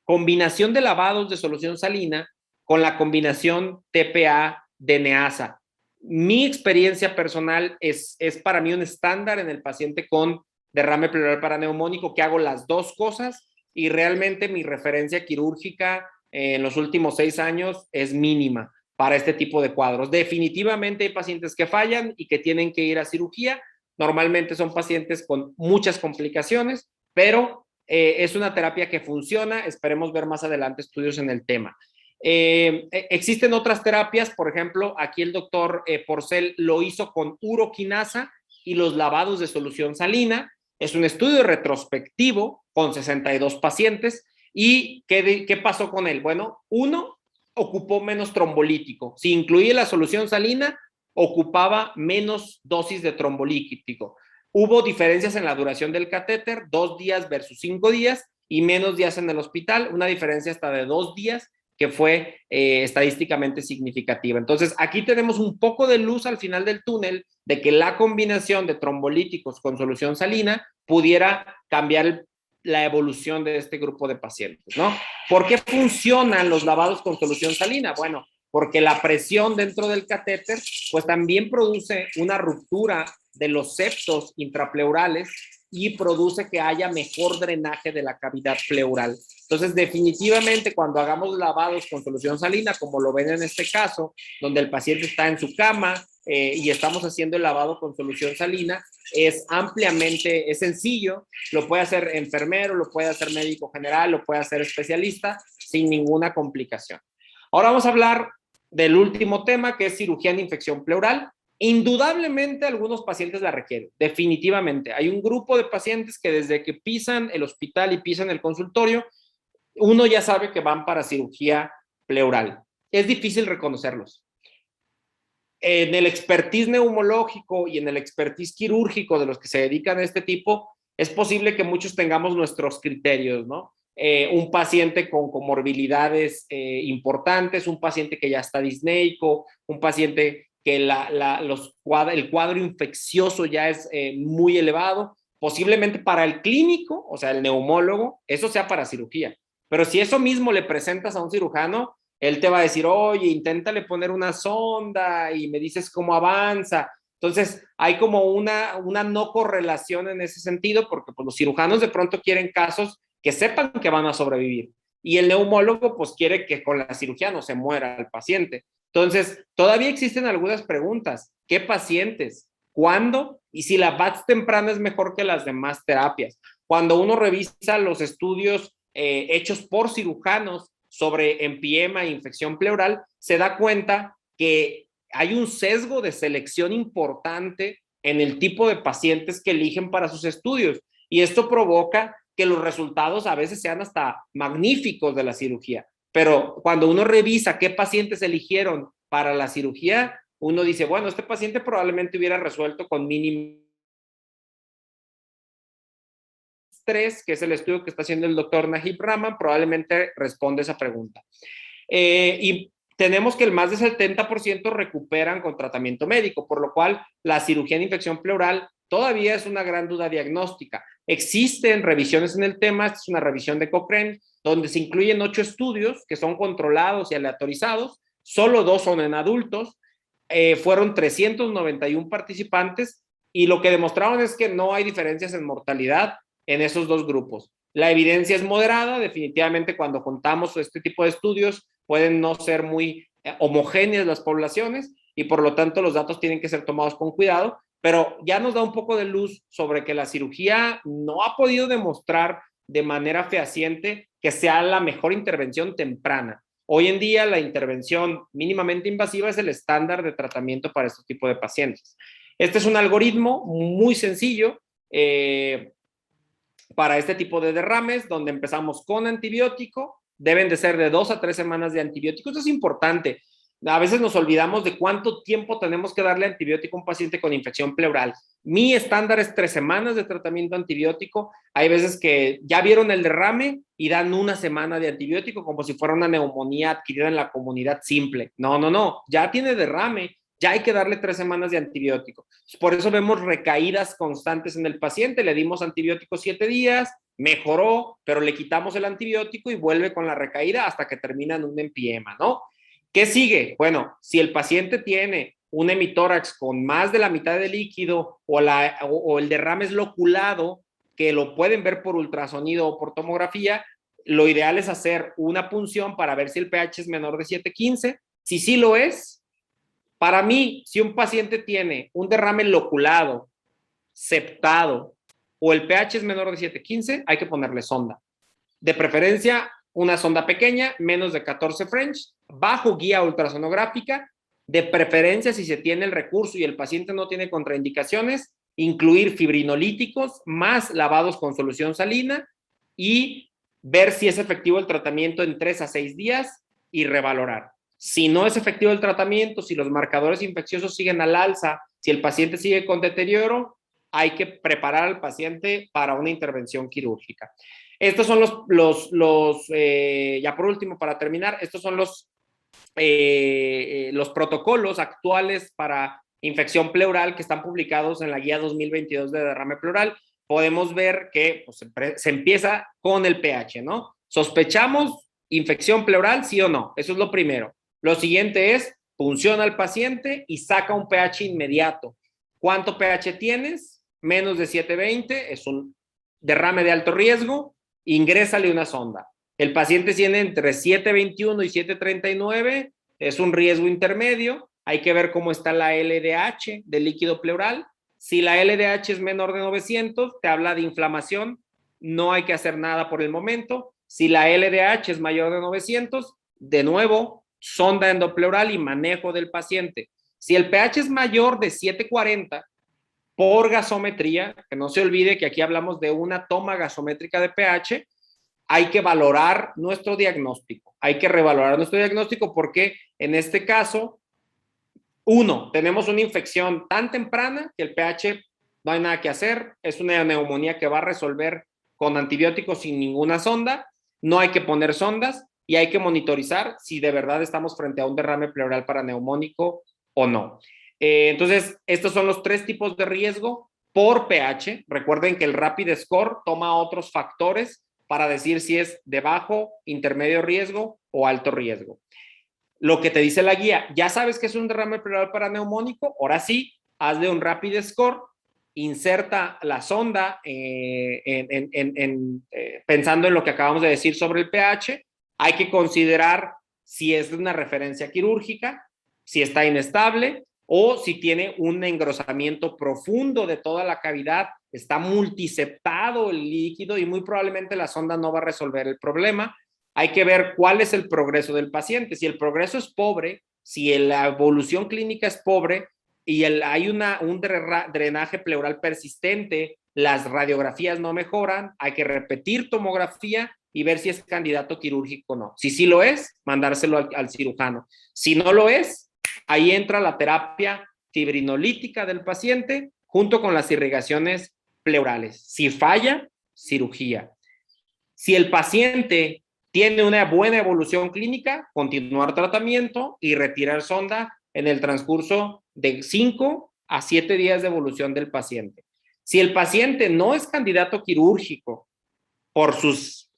combinación de lavados de solución salina con la combinación TPA-DNASA. Mi experiencia personal es para mí un estándar en el paciente con derrame pleural paraneumónico, que hago las dos cosas, y realmente mi referencia quirúrgica en los últimos 6 años es mínima para este tipo de cuadros. Definitivamente hay pacientes que fallan y que tienen que ir a cirugía. Normalmente son pacientes con muchas complicaciones, pero es una terapia que funciona. Esperemos ver más adelante estudios en el tema. Existen otras terapias, por ejemplo, aquí el doctor Porcel lo hizo con uroquinasa y los lavados de solución salina. Es un estudio retrospectivo con 62 pacientes. ¿Y qué pasó con él? Bueno, uno ocupó menos trombolítico. Si incluía la solución salina, ocupaba menos dosis de trombolítico. Hubo diferencias en la duración del catéter, 2 días versus 5 días, y menos días en el hospital, una diferencia hasta de 2 días, que fue estadísticamente significativa. Entonces, aquí tenemos un poco de luz al final del túnel de que la combinación de trombolíticos con solución salina pudiera cambiar la evolución de este grupo de pacientes, ¿no? ¿Por qué funcionan los lavados con solución salina? Bueno, porque la presión dentro del catéter, pues también produce una ruptura de los septos intrapleurales y produce que haya mejor drenaje de la cavidad pleural. Entonces, definitivamente, cuando hagamos lavados con solución salina, como lo ven en este caso, donde el paciente está en su cama y estamos haciendo el lavado con solución salina, es sencillo, lo puede hacer enfermero, lo puede hacer médico general, lo puede hacer especialista, sin ninguna complicación. Ahora vamos a hablar del último tema, que es cirugía en infección pleural. Indudablemente algunos pacientes la requieren, definitivamente. Hay un grupo de pacientes que desde que pisan el hospital y pisan el consultorio, uno ya sabe que van para cirugía pleural. Es difícil reconocerlos. En el expertise neumológico y en el expertise quirúrgico de los que se dedican a este tipo, es posible que muchos tengamos nuestros criterios, ¿no? Un paciente con comorbilidades importantes, un paciente que ya está disneico, un paciente que el cuadro infeccioso ya es muy elevado, posiblemente para el clínico, o sea, el neumólogo, eso sea para cirugía. Pero si eso mismo le presentas a un cirujano, él te va a decir, oye, inténtale poner una sonda y me dices cómo avanza. Entonces, hay como una no correlación en ese sentido, porque pues, los cirujanos de pronto quieren casos que sepan que van a sobrevivir. Y el neumólogo, pues, quiere que con la cirugía no se muera el paciente. Entonces, todavía existen algunas preguntas. ¿Qué pacientes? ¿Cuándo? Y si la VATS temprana es mejor que las demás terapias. Cuando uno revisa los estudios hechos por cirujanos sobre empiema e infección pleural, se da cuenta que hay un sesgo de selección importante en el tipo de pacientes que eligen para sus estudios. Y esto provoca que los resultados a veces sean hasta magníficos de la cirugía. Pero cuando uno revisa qué pacientes eligieron para la cirugía, uno dice, bueno, este paciente probablemente hubiera resuelto con mínimo 3, que es el estudio que está haciendo el doctor Najib Rahman, probablemente responde esa pregunta. Y tenemos que el más del 70% recuperan con tratamiento médico, por lo cual la cirugía en infección pleural todavía es una gran duda diagnóstica. Existen revisiones en el tema, esta es una revisión de Cochrane, donde se incluyen 8 estudios que son controlados y aleatorizados, solo 2 son en adultos, fueron 391 participantes y lo que demostraron es que no hay diferencias en mortalidad en esos dos grupos. La evidencia es moderada, definitivamente cuando contamos este tipo de estudios pueden no ser muy homogéneas las poblaciones y por lo tanto los datos tienen que ser tomados con cuidado, pero ya nos da un poco de luz sobre que la cirugía no ha podido demostrar de manera fehaciente que sea la mejor intervención temprana. Hoy en día la intervención mínimamente invasiva es el estándar de tratamiento para este tipo de pacientes. Este es un algoritmo muy sencillo para este tipo de derrames, donde empezamos con antibiótico, deben de ser de 2 a 3 semanas de antibiótico. Eso es importante. A veces nos olvidamos de cuánto tiempo tenemos que darle antibiótico a un paciente con infección pleural. Mi estándar es 3 semanas de tratamiento antibiótico. Hay veces que ya vieron el derrame y dan 1 semana de antibiótico como si fuera una neumonía adquirida en la comunidad simple. No, no, no. Ya tiene derrame, ya hay que darle 3 semanas de antibiótico. Por eso vemos recaídas constantes en el paciente. Le dimos antibiótico 7 días, mejoró, pero le quitamos el antibiótico y vuelve con la recaída hasta que termina en un empiema, ¿no? ¿Qué sigue? Bueno, si el paciente tiene un hemitórax con más de la mitad de líquido o el derrame es loculado, que lo pueden ver por ultrasonido o por tomografía, lo ideal es hacer una punción para ver si el pH es menor de 7.15. Si sí lo es, para mí, si un paciente tiene un derrame loculado, septado o el pH es menor de 7.15, hay que ponerle sonda. De preferencia, una sonda pequeña, menos de 14 French, bajo guía ultrasonográfica, de preferencia si se tiene el recurso y el paciente no tiene contraindicaciones, incluir fibrinolíticos más lavados con solución salina y ver si es efectivo el tratamiento en 3 a 6 días y revalorar. Si no es efectivo el tratamiento, si los marcadores infecciosos siguen al alza, si el paciente sigue con deterioro, hay que preparar al paciente para una intervención quirúrgica. Estos son ya por último, para terminar, estos son los protocolos actuales para infección pleural que están publicados en la guía 2022 de derrame pleural. Podemos ver que pues, se empieza con el pH, ¿no? ¿Sospechamos infección pleural, sí o no? Eso es lo primero. Lo siguiente es, funciona al paciente y saca un pH inmediato. ¿Cuánto pH tienes? Menos de 720, es un derrame de alto riesgo, ingrésale una sonda. El paciente tiene entre 721 y 739, es un riesgo intermedio, hay que ver cómo está la LDH del líquido pleural. Si la LDH es menor de 900, te habla de inflamación, no hay que hacer nada por el momento. Si la LDH es mayor de 900, de nuevo, sonda endopleural y manejo del paciente. Si el pH es mayor de 740, por gasometría, que no se olvide que aquí hablamos de una toma gasométrica de pH, hay que valorar nuestro diagnóstico, hay que revalorar nuestro diagnóstico porque en este caso, tenemos una infección tan temprana que el pH no hay nada que hacer, es una neumonía que va a resolver con antibióticos sin ninguna sonda, no hay que poner sondas y hay que monitorizar si de verdad estamos frente a un derrame pleural paraneumónico o no. Entonces, estos son los 3 tipos de riesgo por pH. Recuerden que el Rapid Score toma otros factores para decir si es de bajo, intermedio riesgo o alto riesgo. Lo que te dice la guía, ya sabes que es un derrame pleural paraneumónico, ahora sí, hazle un Rapid Score, inserta la sonda pensando en lo que acabamos de decir sobre el pH. Hay que considerar si es una referencia quirúrgica, si está inestable o si tiene un engrosamiento profundo de toda la cavidad, está multiseptado el líquido y muy probablemente la sonda no va a resolver el problema. Hay que ver cuál es el progreso del paciente. Si el progreso es pobre, si la evolución clínica es pobre y hay un drenaje pleural persistente, las radiografías no mejoran, hay que repetir tomografía y ver si es candidato quirúrgico o no. Si sí lo es, mandárselo al cirujano. Si no lo es, ahí entra la terapia fibrinolítica del paciente junto con las irrigaciones pleurales. Si falla, cirugía. Si el paciente tiene una buena evolución clínica, continuar tratamiento y retirar sonda en el transcurso de 5 a 7 días de evolución del paciente. Si el paciente no es candidato quirúrgico por sus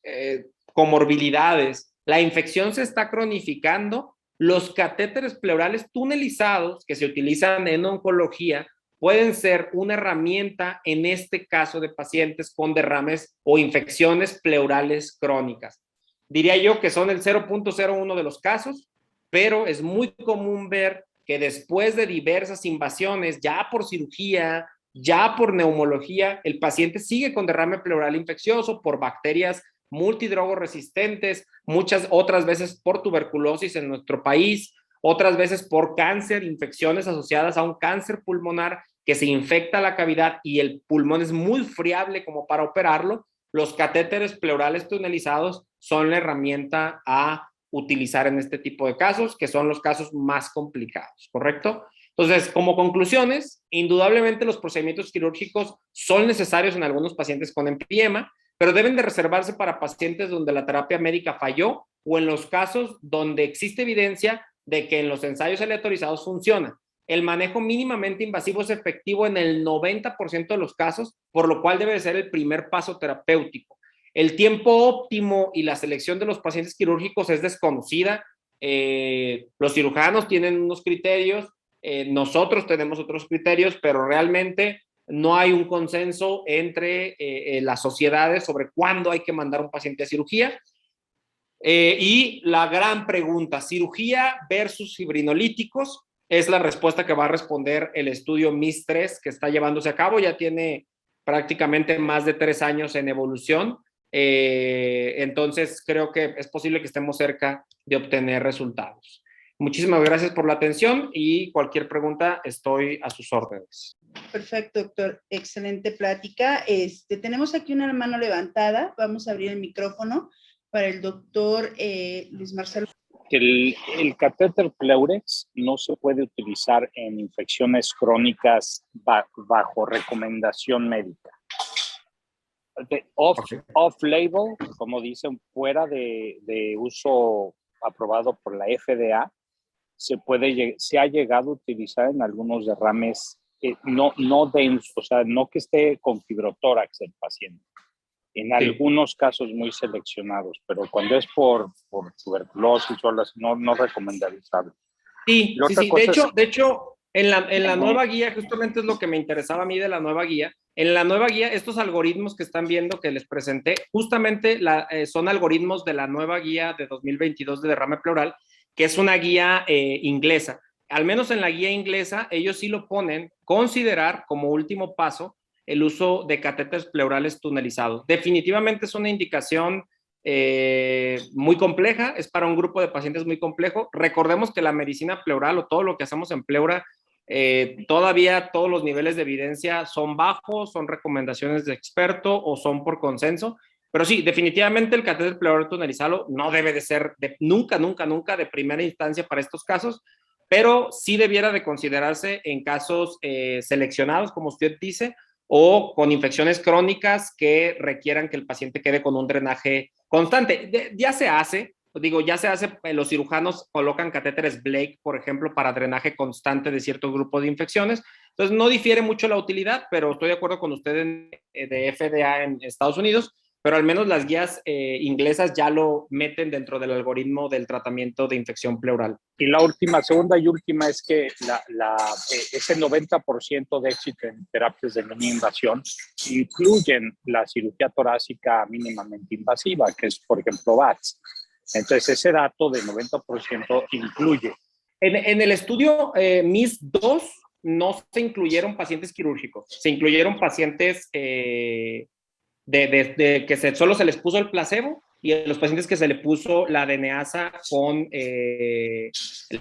comorbilidades, la infección se está cronificando, los catéteres pleurales tunelizados que se utilizan en oncología pueden ser una herramienta en este caso de pacientes con derrames o infecciones pleurales crónicas. Diría yo que son el 0.01 de los casos, pero es muy común ver que después de diversas invasiones, ya por cirugía, ya por neumología, el paciente sigue con derrame pleural infeccioso por bacterias multidrogoresistentes, muchas otras veces por tuberculosis en nuestro país, otras veces por cáncer, infecciones asociadas a un cáncer pulmonar que se infecta la cavidad y el pulmón es muy friable como para operarlo. Los catéteres pleurales tunelizados son la herramienta a utilizar en este tipo de casos, que son los casos más complicados, ¿correcto? Entonces, como conclusiones, indudablemente los procedimientos quirúrgicos son necesarios en algunos pacientes con empiema, pero deben de reservarse para pacientes donde la terapia médica falló o en los casos donde existe evidencia de que en los ensayos aleatorizados funciona. El manejo mínimamente invasivo es efectivo en el 90% de los casos, por lo cual debe ser el primer paso terapéutico. El tiempo óptimo y la selección de los pacientes quirúrgicos es desconocida. Los cirujanos tienen unos criterios, nosotros tenemos otros criterios, pero realmente no hay un consenso entre las sociedades sobre cuándo hay que mandar un paciente a cirugía. Y la gran pregunta, cirugía versus fibrinolíticos, es la respuesta que va a responder el estudio MIS-3 que está llevándose a cabo. Ya tiene prácticamente más de 3 años en evolución. Entonces, creo que es posible que estemos cerca de obtener resultados. Muchísimas gracias por la atención y cualquier pregunta estoy a sus órdenes. Perfecto, doctor. Excelente plática. Tenemos aquí una mano levantada. Vamos a abrir el micrófono para el doctor Luis Marcelo. El catéter Pleurex no se puede utilizar en infecciones crónicas bajo recomendación médica. Off-label, como dicen, fuera de uso aprobado por la FDA, se ha llegado a utilizar en algunos derrames no densos, o sea, no que esté con fibrotórax el paciente. En algunos casos muy seleccionados, pero cuando es por tuberculosis o algo así, no recomendarizable. Sí. De hecho, en la nueva guía, justamente es lo que me interesaba a mí de la nueva guía. En la nueva guía, estos algoritmos que están viendo que les presenté, justamente son algoritmos de la nueva guía de 2022 de derrame pleural, que es una guía inglesa. Al menos en la guía inglesa, ellos sí lo ponen, considerar como último paso el uso de catéteres pleurales tunelizados. Definitivamente es una indicación muy compleja, es para un grupo de pacientes muy complejo. Recordemos que la medicina pleural o todo lo que hacemos en pleura, todavía todos los niveles de evidencia son bajos, son recomendaciones de experto o son por consenso, pero sí, definitivamente el catéter pleural tunelizado no debe de ser nunca de primera instancia para estos casos, pero sí debiera de considerarse en casos seleccionados, como usted dice, o con infecciones crónicas que requieran que el paciente quede con un drenaje constante. Ya se hace, los cirujanos colocan catéteres Blake, por ejemplo, para drenaje constante de ciertos grupos de infecciones. Entonces, no difiere mucho la utilidad, pero estoy de acuerdo con usted de FDA en Estados Unidos, pero al menos las guías inglesas ya lo meten dentro del algoritmo del tratamiento de infección pleural. Y segunda y última es que ese 90% de éxito en terapias de mínima invasión incluyen la cirugía torácica mínimamente invasiva, que es, por ejemplo, VATS. Entonces, ese dato de 90% incluye. En el estudio MIS-2 no se incluyeron pacientes quirúrgicos, se incluyeron pacientes que solo se les puso el placebo y a los pacientes que se le puso la DNasa con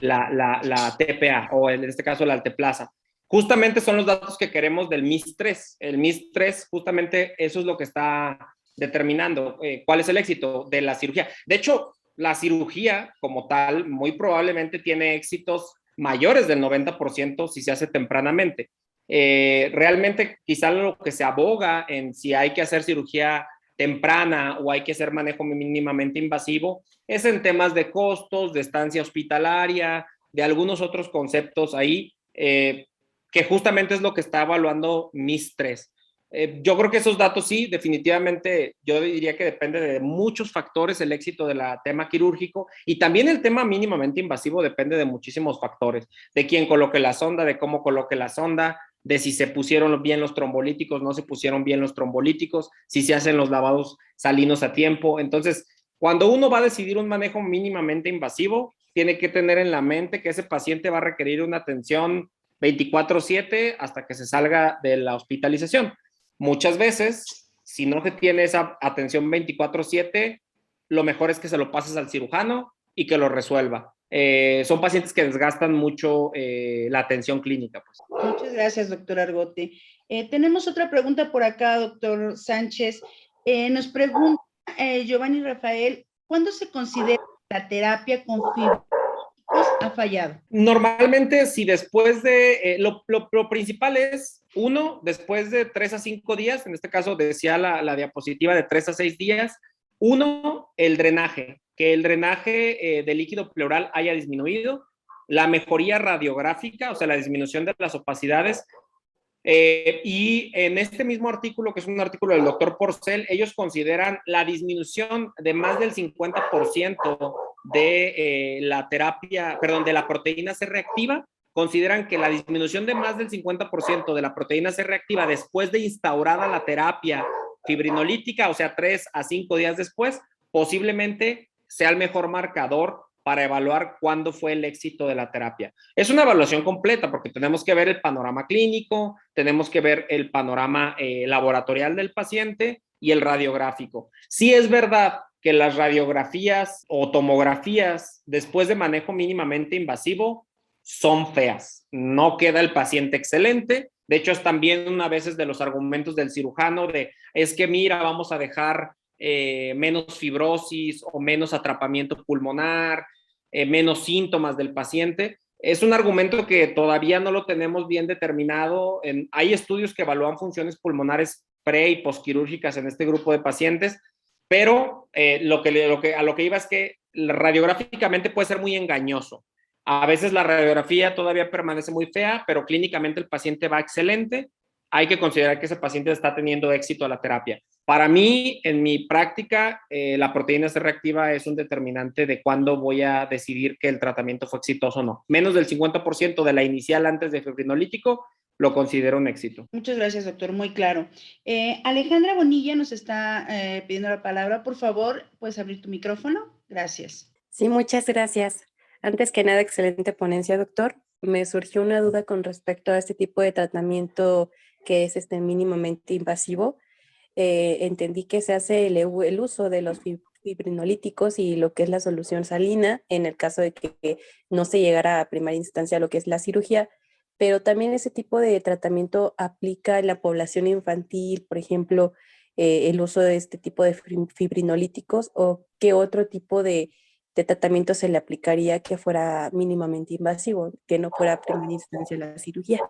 la TPA o en este caso la alteplasa. Justamente son los datos que queremos del MIS-3. El MIS-3 justamente eso es lo que está determinando cuál es el éxito de la cirugía. De hecho, la cirugía como tal muy probablemente tiene éxitos mayores del 90% si se hace tempranamente. Realmente quizá lo que se aboga en si hay que hacer cirugía temprana o hay que hacer manejo mínimamente invasivo es en temas de costos, de estancia hospitalaria, de algunos otros conceptos ahí, que justamente es lo que está evaluando MIS-3. Yo creo que esos datos sí, definitivamente yo diría que depende de muchos factores el éxito del tema quirúrgico y también el tema mínimamente invasivo depende de muchísimos factores, de quién coloque la sonda, de cómo coloque la sonda, de si se pusieron bien los trombolíticos, no se pusieron bien los trombolíticos, si se hacen los lavados salinos a tiempo. Entonces, cuando uno va a decidir un manejo mínimamente invasivo, tiene que tener en la mente que ese paciente va a requerir una atención 24/7 hasta que se salga de la hospitalización. Muchas veces si no se tiene esa atención 24/7, lo mejor es que se lo pases al cirujano y que lo resuelva. Son pacientes que desgastan mucho la atención clínica. Pues. Muchas gracias, doctor Argote. Tenemos otra pregunta por acá, doctor Sánchez. Nos pregunta Giovanni Rafael, ¿cuándo se considera la terapia con fibrinolíticos ha fallado? Normalmente, si después de, lo principal es, uno, después de 3 a 5 días, en este caso decía la diapositiva de 3 a 6 días, uno, el drenaje, que el drenaje de líquido pleural haya disminuido, la mejoría radiográfica, o sea, la disminución de las opacidades, y en este mismo artículo, que es un artículo del doctor Porcel, ellos consideran la disminución de más del 50% de la terapia, perdón, de la proteína C reactiva, consideran que la disminución de más del 50% de la proteína C reactiva después de instaurada la terapia fibrinolítica, o sea, 3 a 5 días después, posiblemente sea el mejor marcador para evaluar cuándo fue el éxito de la terapia. Es una evaluación completa porque tenemos que ver el panorama clínico, tenemos que ver el panorama laboratorial del paciente y el radiográfico. Sí es verdad que las radiografías o tomografías después de manejo mínimamente invasivo son feas. No queda el paciente excelente. De hecho, es también una veces de los argumentos del cirujano de, es que mira, vamos a dejar menos fibrosis o menos atrapamiento pulmonar, menos síntomas del paciente. Es un argumento que todavía no lo tenemos bien determinado. Hay estudios que evalúan funciones pulmonares pre- y postquirúrgicas en este grupo de pacientes, pero a lo que iba es que radiográficamente puede ser muy engañoso. A veces la radiografía todavía permanece muy fea, pero clínicamente el paciente va excelente. Hay que considerar que ese paciente está teniendo éxito a la terapia. Para mí, en mi práctica, la proteína C reactiva es un determinante de cuándo voy a decidir que el tratamiento fue exitoso o no. Menos del 50% de la inicial antes de fibrinolítico lo considero un éxito. Muchas gracias, doctor, muy claro. Alejandra Bonilla nos está pidiendo la palabra. Por favor, ¿puedes abrir tu micrófono? Gracias. Sí, muchas gracias. Antes que nada, excelente ponencia, doctor. Me surgió una duda con respecto a este tipo de tratamiento que es mínimamente invasivo. Entendí que se hace el uso de los fibrinolíticos y lo que es la solución salina en el caso de que no se llegara a primera instancia a lo que es la cirugía, pero también ese tipo de tratamiento aplica en la población infantil, por ejemplo, el uso de este tipo de fibrinolíticos, o qué otro tipo de tratamiento se le aplicaría que fuera mínimamente invasivo, que no fuera a primera instancia la cirugía.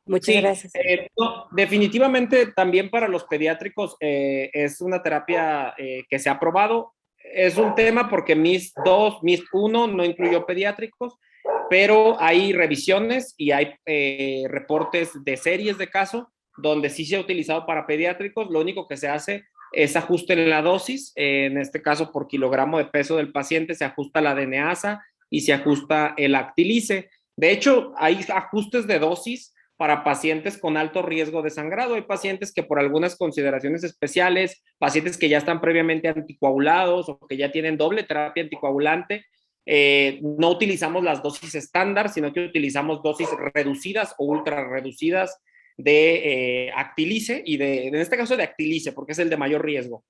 Muchas gracias. No, definitivamente también para los pediátricos es una terapia que se ha probado. Es un tema porque MIS-1 no incluyó pediátricos, pero hay revisiones y hay reportes de series de casos donde sí se ha utilizado para pediátricos. Lo único que se hace es ajuste en la dosis. En este caso, por kilogramo de peso del paciente se ajusta la DNAsa y se ajusta el Actilice. De hecho, hay ajustes de dosis para pacientes con alto riesgo de sangrado. Hay pacientes que por algunas consideraciones especiales, pacientes que ya están previamente anticoagulados o que ya tienen doble terapia anticoagulante, no utilizamos las dosis estándar, sino que utilizamos dosis reducidas o ultra reducidas de Actilice y en este caso de Actilice, porque es el de mayor riesgo.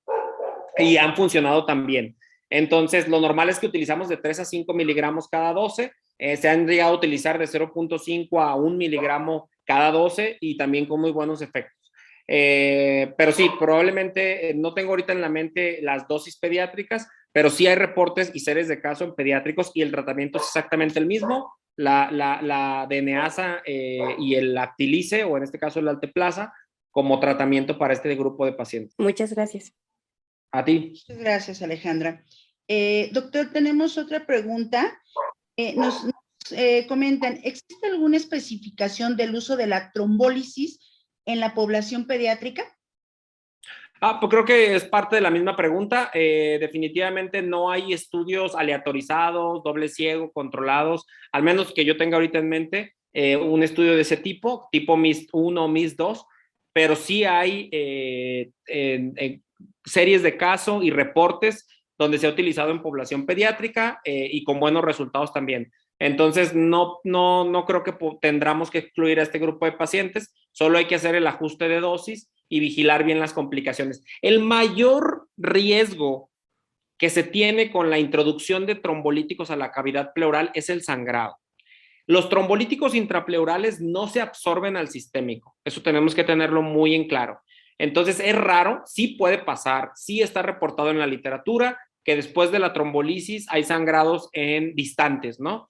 Y han funcionado también. Entonces, lo normal es que utilizamos de 3 a 5 miligramos cada 12. Se han llegado a utilizar de 0.5 a 1 miligramo cada 12 y también con muy buenos efectos. Pero sí, probablemente no tengo ahorita en la mente las dosis pediátricas, pero sí hay reportes y series de casos en pediátricos y el tratamiento es exactamente el mismo. La DNAsa y el Actilice, o en este caso el Alteplasa, como tratamiento para este grupo de pacientes. Muchas gracias. A ti. Muchas gracias, Alejandra. Doctor, tenemos otra pregunta. Nos comentan, ¿existe alguna especificación del uso de la trombólisis en la población pediátrica? Pues creo que es parte de la misma pregunta. Definitivamente no hay estudios aleatorizados, doble ciego, controlados, al menos que yo tenga ahorita en mente un estudio de ese tipo MIS-1, MIS-2, pero sí hay series de casos y reportes donde se ha utilizado en población pediátrica y con buenos resultados también. Entonces, no creo que tendremos que excluir a este grupo de pacientes, solo hay que hacer el ajuste de dosis y vigilar bien las complicaciones. El mayor riesgo que se tiene con la introducción de trombolíticos a la cavidad pleural es el sangrado. Los trombolíticos intrapleurales no se absorben al sistémico, eso tenemos que tenerlo muy en claro. Entonces es raro, sí puede pasar, sí está reportado en la literatura que después de la trombolisis hay sangrados en distantes, ¿no?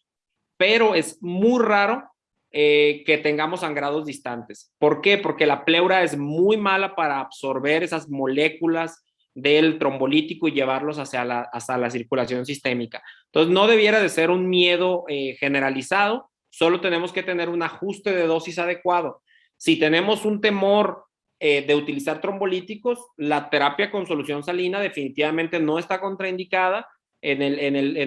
Pero es muy raro que tengamos sangrados distantes. ¿Por qué? Porque la pleura es muy mala para absorber esas moléculas del trombolítico y llevarlos hacia la circulación sistémica. Entonces, no debiera de ser un miedo generalizado, solo tenemos que tener un ajuste de dosis adecuado. Si tenemos un temor de utilizar trombolíticos, la terapia con solución salina definitivamente no está contraindicada en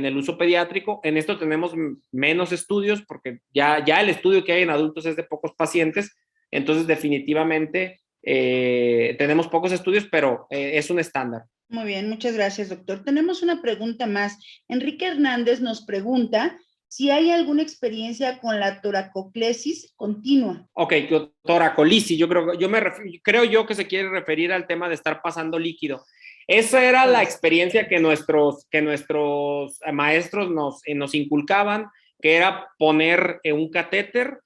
el uso pediátrico. En esto tenemos menos estudios porque ya el estudio que hay en adultos es de pocos pacientes, entonces definitivamente tenemos pocos estudios, pero es un estándar. Muy bien, muchas gracias, doctor. Tenemos una pregunta más. Enrique Hernández nos pregunta si hay alguna experiencia con la toracoclesis continua. Ok, toracolisis, creo yo que se quiere referir al tema de estar pasando líquido. Esa era la experiencia que nuestros maestros nos inculcaban, que era poner un catéter.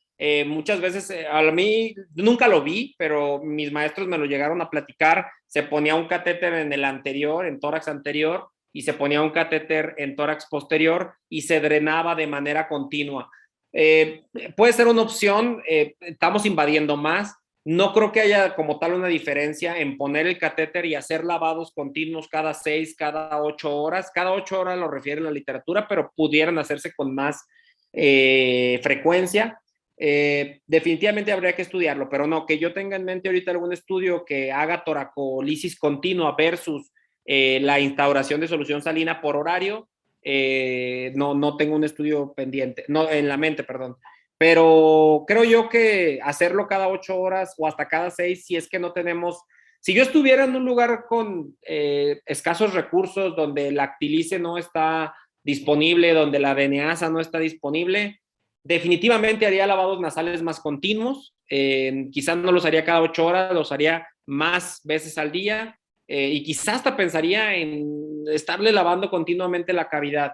Muchas veces, a mí nunca lo vi, pero mis maestros me lo llegaron a platicar. Se ponía un catéter en el anterior, en tórax anterior, y se ponía un catéter en tórax posterior y se drenaba de manera continua. Puede ser una opción, estamos invadiendo más. No creo que haya como tal una diferencia en poner el catéter y hacer lavados continuos cada 6, cada 8 horas. Cada 8 horas lo refiere la literatura, pero pudieran hacerse con más frecuencia. Definitivamente habría que estudiarlo, pero no, que yo tenga en mente ahorita algún estudio que haga toracolisis continua versus la instauración de solución salina por horario, no tengo un estudio pendiente, no, en la mente, perdón. Pero creo yo que hacerlo cada 8 horas o hasta cada 6, si es que no tenemos, si yo estuviera en un lugar con escasos recursos, donde la actilice no está disponible, donde la veneasa no está disponible, definitivamente haría lavados nasales más continuos, quizás no los haría cada 8 horas, los haría más veces al día, y quizás hasta pensaría en estarle lavando continuamente la cavidad.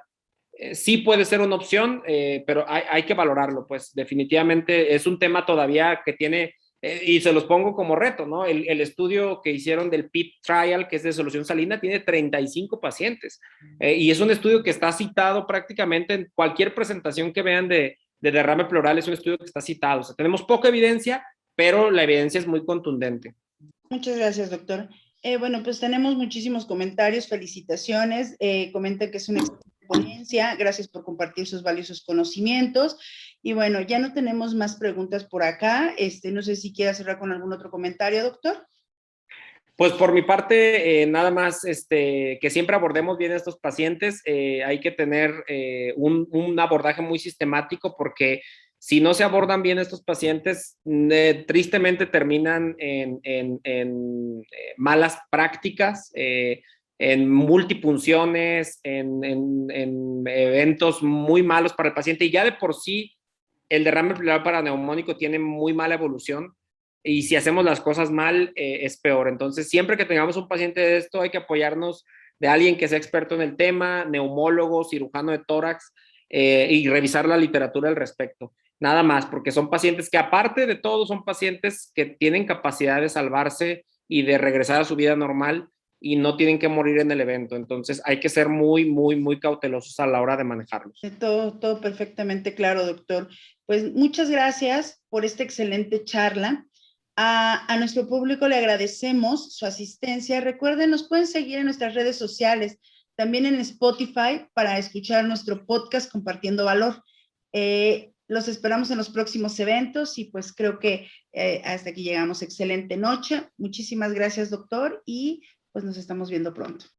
Sí puede ser una opción, pero hay que valorarlo, pues definitivamente es un tema todavía que tiene, y se los pongo como reto, ¿no? El estudio que hicieron del PIP Trial, que es de solución salina, tiene 35 pacientes, y es un estudio que está citado prácticamente en cualquier presentación que vean de derrame pleural, es un estudio que está citado. O sea, tenemos poca evidencia, pero la evidencia es muy contundente. Muchas gracias, doctor. Bueno, pues tenemos muchísimos comentarios, felicitaciones. Comenta que es una excelente ponencia, gracias por compartir sus valiosos conocimientos. Y bueno, ya no tenemos más preguntas por acá. No sé si quiera cerrar con algún otro comentario, doctor. Pues por mi parte, nada más que siempre abordemos bien a estos pacientes. Hay que tener un abordaje muy sistemático porque si no se abordan bien estos pacientes, tristemente terminan en malas prácticas, en multipunciones, en eventos muy malos para el paciente. Y ya de por sí, el derrame pleural paraneumónico tiene muy mala evolución. Y si hacemos las cosas mal, es peor. Entonces, siempre que tengamos un paciente de esto, hay que apoyarnos de alguien que sea experto en el tema, neumólogo, cirujano de tórax, y revisar la literatura al respecto. Nada más, porque son pacientes que aparte de todo, son pacientes que tienen capacidad de salvarse y de regresar a su vida normal y no tienen que morir en el evento. Entonces, hay que ser muy, muy, muy cautelosos a la hora de manejarlos. Todo perfectamente claro, doctor. Pues muchas gracias por esta excelente charla. A nuestro público le agradecemos su asistencia. Recuerden, nos pueden seguir en nuestras redes sociales, también en Spotify para escuchar nuestro podcast Compartiendo Valor. Los esperamos en los próximos eventos y pues creo que hasta aquí llegamos. Excelente noche. Muchísimas gracias, doctor, y pues nos estamos viendo pronto.